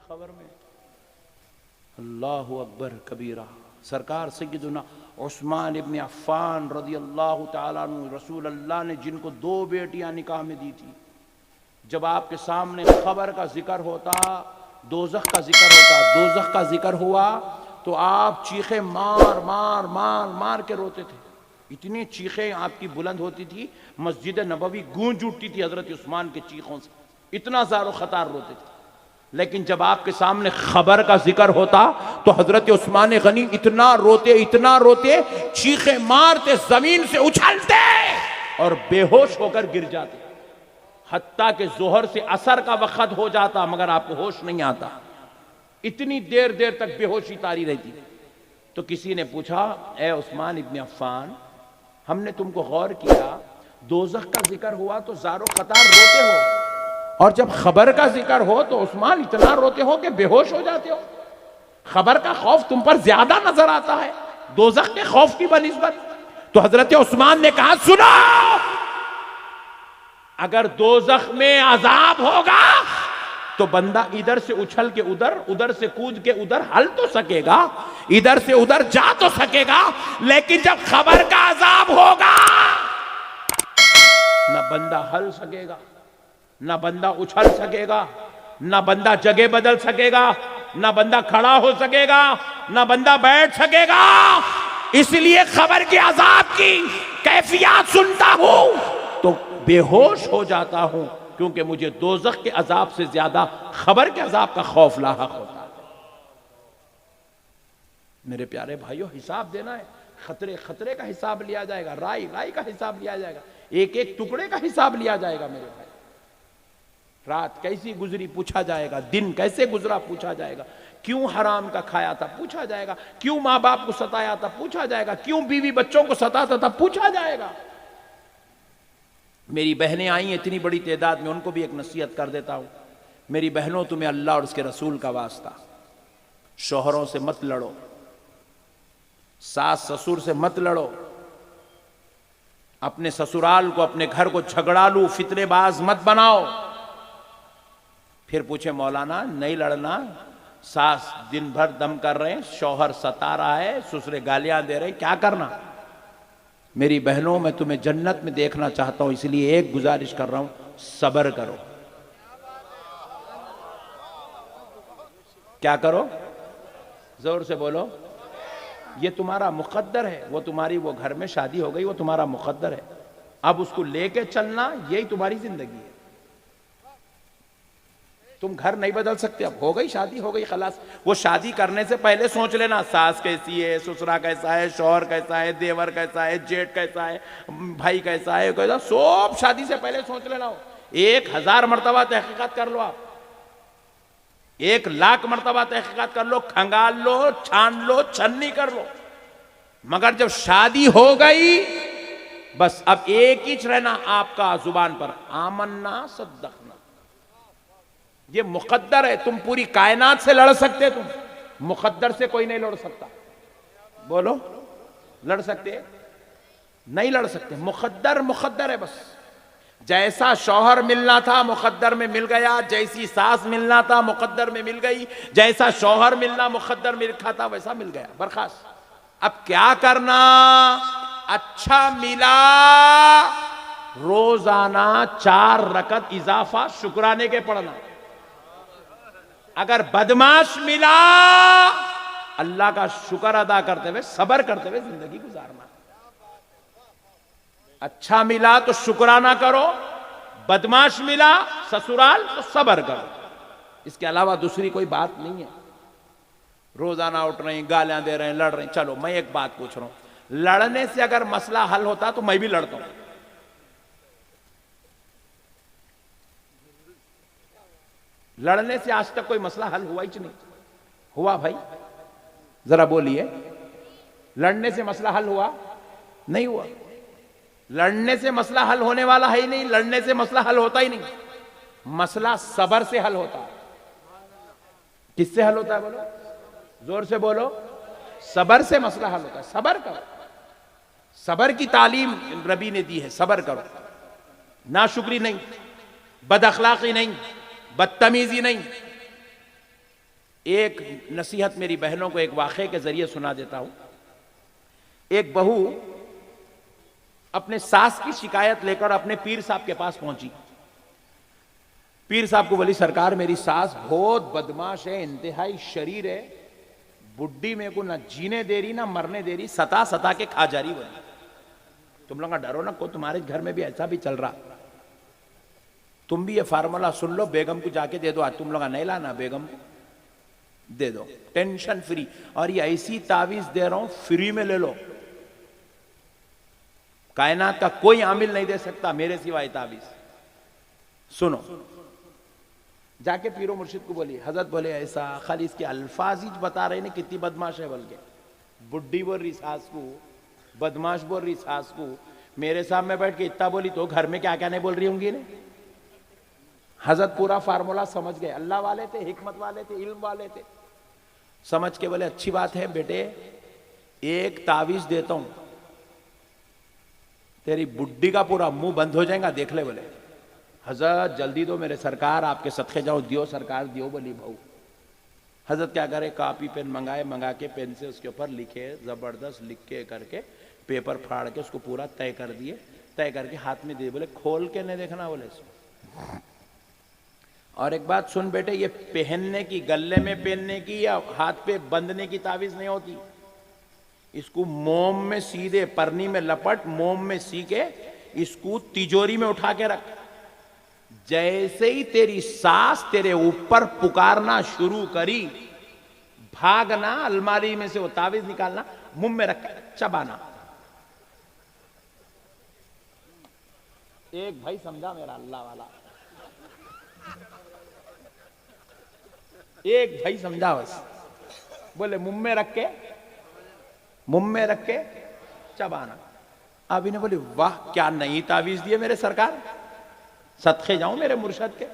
खबर में। अल्लाहु अकबर कबीरा। सरकार सैयदुना उस्मान इब्न अफ़्फ़ान रज़ियल्लाहु ताला अन्हु, रसूल अल्लाह ने जिनको 2 बेटियां निकाह में दी थी, जब आपके सामने खबर का जिक्र होता, दोज़ख का जिक्र होता, दोज़ख का जिक्र हुआ तो आप चीखें मार मार मार मार के रोते थे। इतनी चीखें आपकी बुलंद होती थी, मस्जिद नबवी गूंज उठती थी हजरत उस्मान के चीखों से, इतना ज़ारो खतार रोते थे। लेकिन जब आपके सामने खबर का जिक्र होता तो हजरत उस्मान गनी इतना रोते, चीखे मारते, जमीन से उछलते और बेहोश होकर गिर जाते, हत्ता के जोहर से असर का वक्त हो जाता मगर आपको होश नहीं आता। इतनी देर देर तक बेहोशी तारी रहती। तो किसी ने पूछा, ए उस्मान इब्न अफ़्फ़ान, हमने तुमको गौर किया, दोज़ख का जिक्र हुआ तो ज़ारो खतार रोते हो, और जब खबर का जिक्र हो तो उस्मान इतना रोते हो कि बेहोश हो जाते हो। खबर का खौफ तुम पर ज्यादा नजर आता है दोज़ख के खौफ की बनिस्बत। तो हजरत उस्मान ने कहा, सुनो, अगर दोज़ख में अजाब होगा तो बंदा इधर से उछल के उधर, उधर से कूद के उधर हल तो सकेगा, इधर से उधर जा तो सकेगा, लेकिन जब खबर का अजाब होगा न बंदा हल सकेगा, न बंदा उछल सकेगा, न बंदा जगह बदल सकेगा, न बंदा खड़ा हो सकेगा, न बंदा बैठ सकेगा। इसलिए खबर के अजाब की कैफियत सुनता हूं तो बेहोश हो जाता हूं, क्योंकि मुझे दोज़ख के अजाब से ज्यादा खबर के अजाब का खौफ लाहक होता है। मेरे प्यारे भाइयों, हिसाब देना है, खतरे खतरे का हिसाब लिया जाएगा, राई राई का हिसाब लिया जाएगा, एक एक टुकड़े का हिसाब लिया जाएगा। मेरे भाई, रात कैसी गुजरी पूछा जाएगा, दिन कैसे गुजरा पूछा जाएगा, क्यों हराम का खाया था पूछा जाएगा, क्यों माँ बाप को सताया था पूछा जाएगा, क्यों बीवी बच्चों को सताता था पूछा जाएगा। मेरी बहनें आई इतनी बड़ी तादाद में, उनको भी एक नसीहत कर देता हूं। मेरी बहनों, तुम्हें अल्लाह और उसके रसूल का वास्ता, शौहरों से मत लड़ो, सास ससुर से मत लड़ो, अपने ससुराल को, अपने घर को झगड़ालू फितनेबाज मत बनाओ। फिर पूछे, मौलाना नहीं लड़ना, सास दिन भर दम कर रहे हैं, शौहर सता रहा है, ससुरे गालियां दे रहे हैं, क्या करना। मेरी बहनों, मैं तुम्हें जन्नत में देखना चाहता हूं, इसलिए एक गुजारिश कर रहा हूं, सब्र करो। क्या करो? जोर से बोलो। ये तुम्हारा मुकद्दर है, वो तुम्हारी, वो घर में शादी हो गई, वो तुम्हारा मुकद्दर है, अब उसको लेके चलना, यही तुम्हारी जिंदगी है। तुम घर नहीं बदल सकते, अब हो गई शादी, हो गई खलास। वो शादी करने से पहले सोच लेना, सास कैसी है, ससुरा कैसा है, शौहर कैसा है, देवर कैसा है, जेठ कैसा है, भाई कैसा है, कैसा, सब शादी से पहले सोच लेना। 1000 मरतबा तहकीकात कर लो, आप 1,00,000 मरतबा तहकीकात कर लो, खंगाल लो, छान लो, छन्नी कर लो, मगर जब शादी हो गई बस अब एक ही रहना आपका जुबान पर, आमन्ना सद्दकना। ये मुकद्दर है, तुम पूरी कायनात से लड़ सकते, तुम मुकद्दर से कोई नहीं लड़ सकता। बोलो, लड़ सकते? नहीं लड़ सकते। मुकद्दर मुकद्दर है बस। जैसा शौहर मिलना था मुकद्दर में मिल गया, जैसी सास मिलना था मुकद्दर में मिल गई, जैसा शौहर मिलना मुकद्दर में लिखा था वैसा मिल गया, बर्खास्त। अब क्या करना? अच्छा मिला, रोजाना 4 रकत इजाफा शुक्राने के पढ़ना। अगर बदमाश मिला, अल्लाह का शुक्र अदा करते हुए, सबर करते हुए जिंदगी गुजारना। अच्छा मिला तो शुक्राना करो, बदमाश मिला ससुराल तो सबर करो, इसके अलावा दूसरी कोई बात नहीं है। रोजाना उठ रहे हैं, गालियां दे रहे हैं, लड़ रहे हैं। चलो मैं एक बात पूछ रहा हूं, लड़ने से अगर मसला हल होता तो मैं भी लड़ता हूं। लड़ने से आज तक कोई मसला हल हुआ ही नहीं। हुआ भाई? जरा बोलिए, लड़ने से मसला हल हुआ? नहीं हुआ। लड़ने से मसला हल होने वाला है ही नहीं, लड़ने से मसला हल होता ही नहीं। मसला सबर से हल होता है। किससे हल होता है? बोलो, जोर से बोलो। सबर से मसला हल होता है। सबर करो, सबर की तालीम नबी ने दी है। सबर करो, नाशुक्री नहीं, बदअखलाकी नहीं, बदतमीजी नहीं। एक नसीहत मेरी बहनों को एक वाक़े के जरिए सुना देता हूं। एक बहू अपने सास की शिकायत लेकर अपने पीर साहब के पास पहुंची। पीर साहब को बोली, सरकार मेरी सास बहुत बदमाश है, इंतहाई शरीर है, बुड्ढी मेरे को ना जीने दे रही ना मरने दे रही, सता सता के खा जा रही। बोली तुम लोग डरो ना, को तुम्हारे घर में भी ऐसा भी चल रहा, तुम भी ये फार्मूला सुन लो, बेगम को जाके दे दो, आज तुम लोग नहीं लाना, बेगम को दे दो, टेंशन फ्री। और ये ऐसी तावीज दे रहा हूं, फ्री में ले लो, कायनात का कोई आमिल नहीं दे सकता मेरे सिवाय तावीज, सुनो। जाके पीरो मुर्शिद को बोली, हजरत बोले ऐसा, खाली इसके अल्फाज ही बता रहे ने कितनी बदमाश है। बोल के बुड्ढी बोल रही सास को, बदमाश बोल रही सास को, मेरे सामने बैठ के इतना बोली तो घर में क्या क्या नहीं बोल रही होंगी ने। हजरत पूरा फार्मूला समझ गए, अल्लाह वाले थे, हिकमत वाले थे, इल्म वाले थे। समझ के बोले अच्छी बात है बेटे, एक तावीज देता हूं, तेरी बुड्ढी का पूरा मुंह बंद हो जाएगा, देख ले। बोले हजरत जल्दी दो मेरे सरकार, आपके सदके जाओ, दियो सरकार दियो। बोली बहू। हजरत क्या करे, कॉपी पेन मंगाए, मंगा के पेन से उसके ऊपर लिखे, जबरदस्त लिख के करके पेपर फाड़ के उसको पूरा तय कर दिए, तय करके हाथ में दिए। बोले खोल के नहीं देखना। बोले और एक बात सुन बेटे, ये पहनने की, गले में पहनने की या हाथ पे बंधने की तावीज नहीं होती, इसको मोम में सीधे परनी में लपट, मोम में सी के इसको तिजोरी में उठा के रख। जैसे ही तेरी सास तेरे ऊपर पुकारना शुरू करी, भागना, अलमारी में से वो तावीज निकालना, मुंह में रख चबाना। एक भाई समझा मेरा अल्लाह वाला, एक भाई समझा बस। बोले मुंह में रख के, मुंह में रख के चबाना। अब इन्हें बोले वाह क्या नई तावीज दी है मेरे सरकार, सदके जाऊं मेरे मुर्शद के।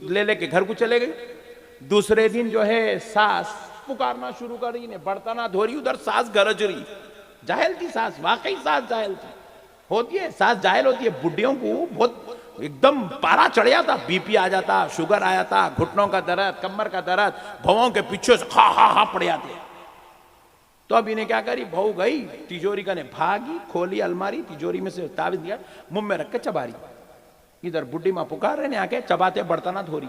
ले लेके घर को चले गए। दूसरे दिन जो है सास पुकारना शुरू कर रही, ने बर्तना धो रही, उधर सास गरज रही। जाहिल थी सास, वाकई सास जाहिल थी, होती है सास जाहिल होती है। बुढ़ियों को बहुत एकदम पारा चढ़ जाता, बीपी आ जाता, शुगर आ जाता, घुटनों का दर्द, कमर का दर्द, भवों के पीछे से खा पड़ जाते। तो अब इन्हें क्या करी, बहू गई तिजोरी का, ने भागी, खोली अलमारी, तिजोरी में से तावीज दिया, मुंह में रख के चबा रही। इधर बुढ़ी मां पुकार रहे ने आके, चबाते बर्तना धो रही।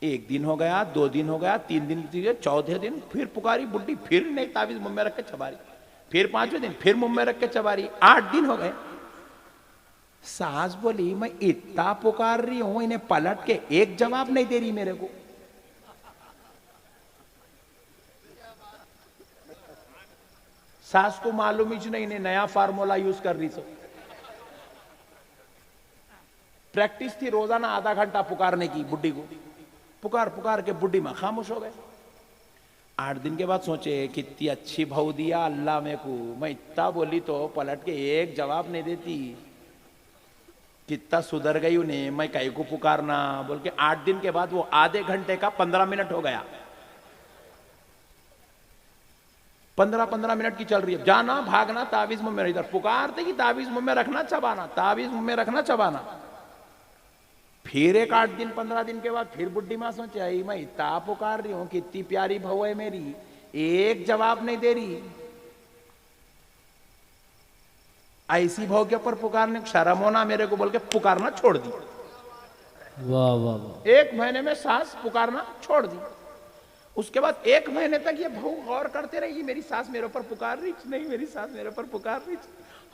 एक दिन हो गया, 2 दिन हो गया, 3 दिन, चौथे दिन फिर पुकारी बुढ़ी, फिर नहीं तावीज मुंह में रख के चबा रही। फिर 5वें दिन फिर मुंह में रख के चबा रही। 8 दिन हो गए। सास बोली मैं इतना पुकार रही हूं, इन्हें पलट के एक जवाब नहीं दे रही मेरे को। सास को मालूम ही नहीं, नया फार्मूला यूज कर रही। सो प्रैक्टिस थी रोजाना आधा घंटा पुकारने की बुड्ढी को, पुकार पुकार के बुड्ढी मां खामोश हो गए। 8 दिन के बाद सोचे कितनी अच्छी बहू दिया अल्लाह मेरे को, मैं इतना बोली तो पलट के एक जवाब नहीं देती, कितना सुधर गई उन्हें, मैं कहीं को पुकारना बोल के। 8 दिन के बाद वो आधे घंटे का 15 मिनट हो गया। 15 मिनट की चल रही है, जाना भागना, तावीज मुंह में, इधर पुकारते कि तावीज मुंह में रखना चबाना, तावीज मुंह में रखना चबाना। फिर एक 8 दिन 15 दिन के बाद फिर बुड्ढी मां सोचे आई मैं इतना पुकार रही हूं, कितनी प्यारी बहू है मेरी, एक जवाब नहीं दे रही। ऐसी बहू के ऊपर पुकारने शर्म होना मेरे को बोल के पुकारना छोड़ दी। वाह वाह वाह। 1 महीने में सास पुकारना छोड़ दी। उसके बाद 1 महीने तक ये बहू गौर करते रही, मेरी सास मेरे ऊपर पुकार रही नहीं, मेरी सास मेरे ऊपर पुकार रही।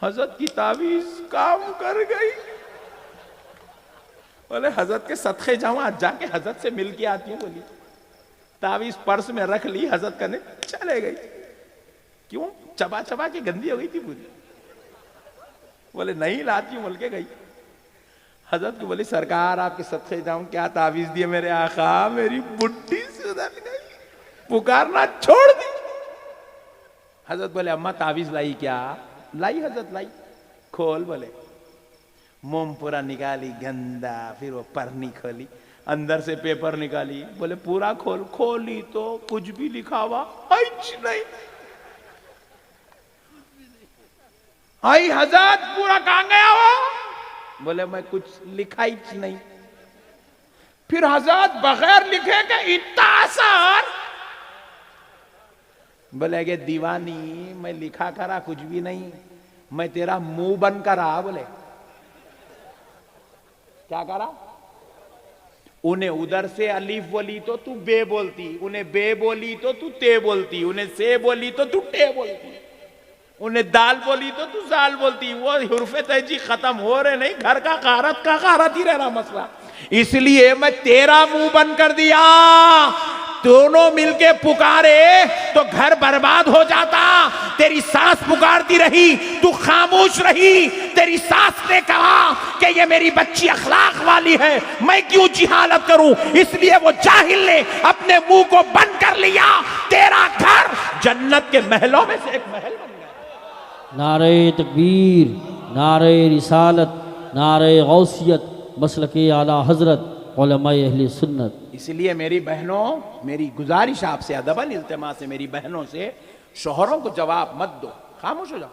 हजरत की तावीज काम कर गई। बोले हजरत के सदके जाऊं, आज जाके हजरत से मिल के आती हूं। बोली तावीज पर्स में रख ली, हजरत करने चले गई। क्यों? चबा चबा के गंदी हो गई थी पूरी। बोले नहीं लाती हूं बोल के गई। हजरत को बोली सरकार आपके सदके जाऊं, क्या तावीज दिए मेरे आका, मेरी बुड्ढी सुधर गई, पुकारना छोड़ दी। हजरत बोले अम्मा तावीज लाई क्या? लाई हजरत लाई। खोल। बोले मोम पूरा निकाली गंदा, फिर वो परनी खोली, अंदर से पेपर निकाली। बोले पूरा खोल। खोली तो कुछ भी लिखा हुआ नहीं। आई हजरत पूरा कहां गया वो? बोले मैं कुछ लिखा ही नहीं। फिर हजरत बगैर लिखे के इतना आसान। बोले कि दीवानी मैं लिखा करा कुछ भी नहीं, मैं तेरा मुंह बंद करा। बोले क्या करा? उन्हें उधर से अलीफ बोली तो तू बे बोलती, उन्हें बे बोली तो तू ते बोलती, उन्हें से बोली तो तू टे बोलती, उन्हें दाल बोली तो तू जाल बोलती। वो हुर्फे तहजी खत्म हो रहे नहीं, घर का कारत ही रह रहा मसला। इसलिए मैं तेरा मुंह बंद कर दिया। दोनों मिलके पुकारे तो घर बर्बाद हो जाता। तेरी सास पुकारती रही, तू खामोश रही। तेरी सास ने कहा कि ये मेरी बच्ची अखलाक वाली है, मैं क्यों जिहालत करूं, इसलिए वो जाहिल ने अपने मुंह को बंद कर लिया। तेरा घर जन्नत के महलों में से एक महल बन गया। नारे तकबीर, नारे रिसालत, नारे गौसियत, मसलके आला हजरत उलमाए अहले सुन्नत। इसलिए मेरी बहनों, मेरी गुजारिश आपसे, अदबन इल्तिमास है मेरी बहनों से, शोहरों को जवाब मत दो, खामोश हो जाओ।